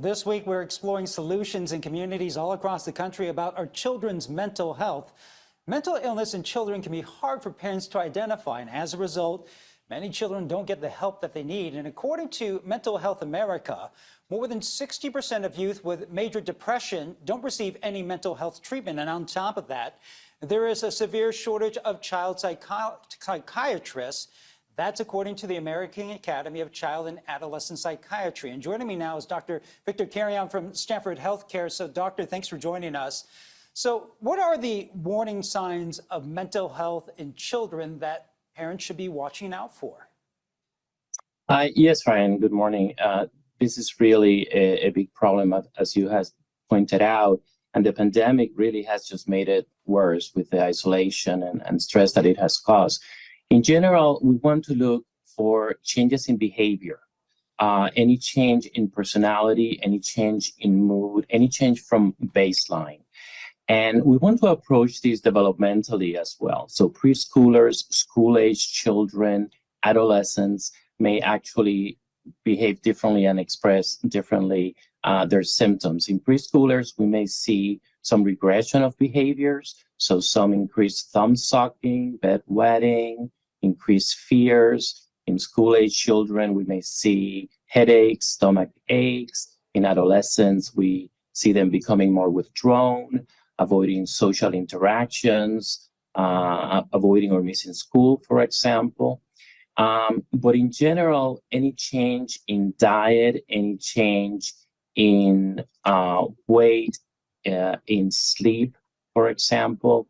This week we're exploring solutions in communities all across the country about our children's mental health. Mental illness in children can be hard for parents to identify, and as a result, many children don't get the help that they need. And according to Mental Health America, more than 60% of youth with major depression don't receive any mental health treatment. And on top of that, there is a severe shortage of child psychiatrists. That's according to the American Academy of Child and Adolescent Psychiatry. And joining me now is Dr. Victor Carrión from Stanford Healthcare. So, Doctor, thanks for joining us. So what are the warning signs of mental health in children that parents should be watching out for? Yes, Ryan, good morning. This is really a big problem, as you have pointed out, and the pandemic really has just made it worse with the isolation and stress that it has caused. In general, we want to look for changes in behavior, any change in personality, any change in mood, any change from baseline. And we want to approach these developmentally as well. So preschoolers, school-age children, adolescents may actually behave differently and express differently their symptoms. In preschoolers, we may see some regression of behaviors, so some increased thumb sucking, bedwetting, increased fears. In school-age children, we may see headaches, stomach aches. In adolescents, we see them becoming more withdrawn, avoiding social interactions, avoiding or missing school, for example. But in general, any change in diet, any change in weight, in sleep, for example,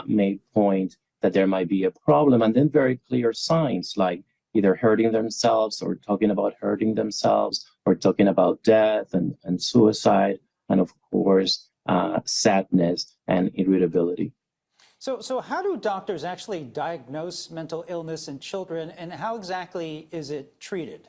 may point that there might be a problem. And then very clear signs like either hurting themselves or talking about hurting themselves or talking about death and suicide, and of course, sadness and irritability. So how do doctors actually diagnose mental illness in children, and how exactly is it treated?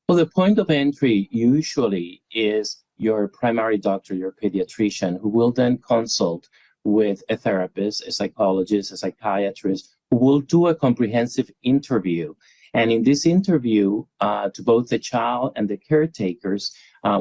Well, the point of entry usually is your primary doctor, your pediatrician, who will then consult with a therapist, a psychologist, a psychiatrist, who will do a comprehensive interview. And in this interview, to both the child and the caretakers,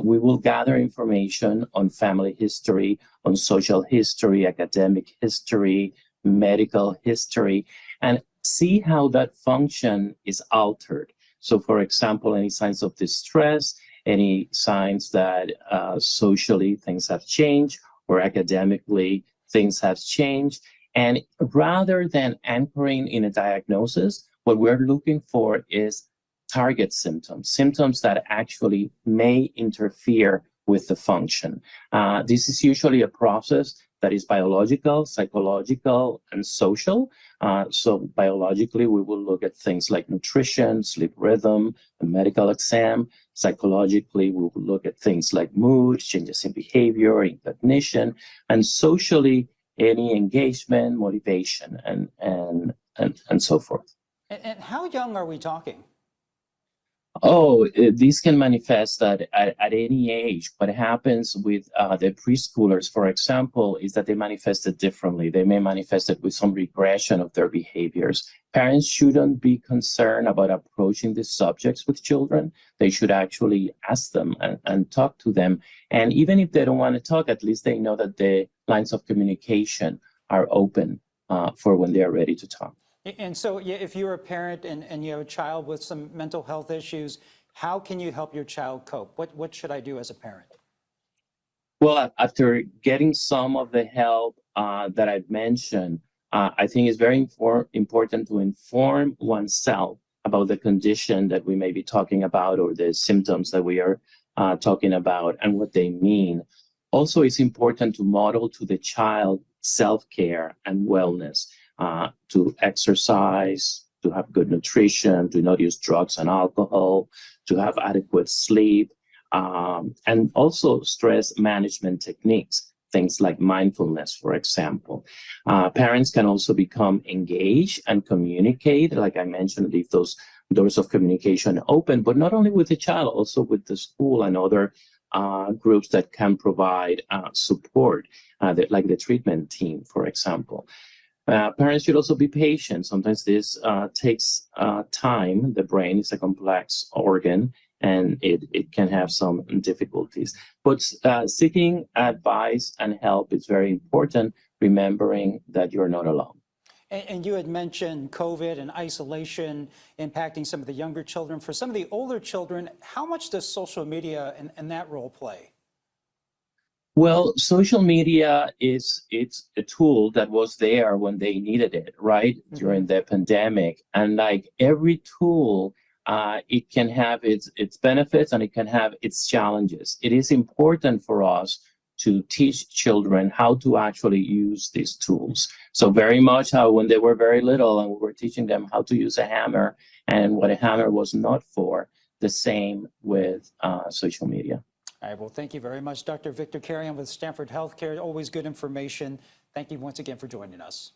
we will gather information on family history, on social history, academic history, medical history, and see how that function is altered. So, for example, any signs of distress, any signs that socially things have changed, or academically things have changed. And rather than anchoring in a diagnosis, what we're looking for is target symptoms, symptoms that actually may interfere with the function. This is usually a process that is biological, psychological, and social. So biologically, we will look at things like nutrition, sleep rhythm, a medical exam. Psychologically, we will look at things like mood, changes in behavior, in cognition, and socially, any engagement, motivation, and so forth. And how young are we talking? Oh, these can manifest at any age. What happens with the preschoolers, for example, is that they manifest it differently. They may manifest it with some regression of their behaviors. Parents shouldn't be concerned about approaching these subjects with children. They should actually ask them and talk to them. And even if they don't want to talk, at least they know that the lines of communication are open for when they are ready to talk. And so if you're a parent and you have a child with some mental health issues, how can you help your child cope? What should I do as a parent? Well, after getting some of the help that I've mentioned, I think it's very important to inform oneself about the condition that we may be talking about or the symptoms that we are talking about and what they mean. Also, it's important to model to the child self-care and wellness. To exercise, to have good nutrition, to not use drugs and alcohol, to have adequate sleep, and also stress management techniques, things like mindfulness, for example. Parents can also become engaged and communicate, like I mentioned, leave those doors of communication open, but not only with the child, also with the school and other groups that can provide support, like the treatment team, for example. Parents should also be patient. Sometimes this takes time. The brain is a complex organ, and it can have some difficulties. But seeking advice and help is very important, remembering that you're not alone. And you had mentioned COVID and isolation impacting some of the younger children. For some of the older children, how much does social media and that role play? Well, social media it's a tool that was there when they needed it, right? During the pandemic. And like every tool, it can have its benefits and it can have its challenges. It is important for us to teach children how to actually use these tools. So very much how when they were very little and we were teaching them how to use a hammer and what a hammer was not for, the same with social media. All right, well, thank you very much, Dr. Victor Carrión with Stanford Healthcare. Always good information. Thank you once again for joining us.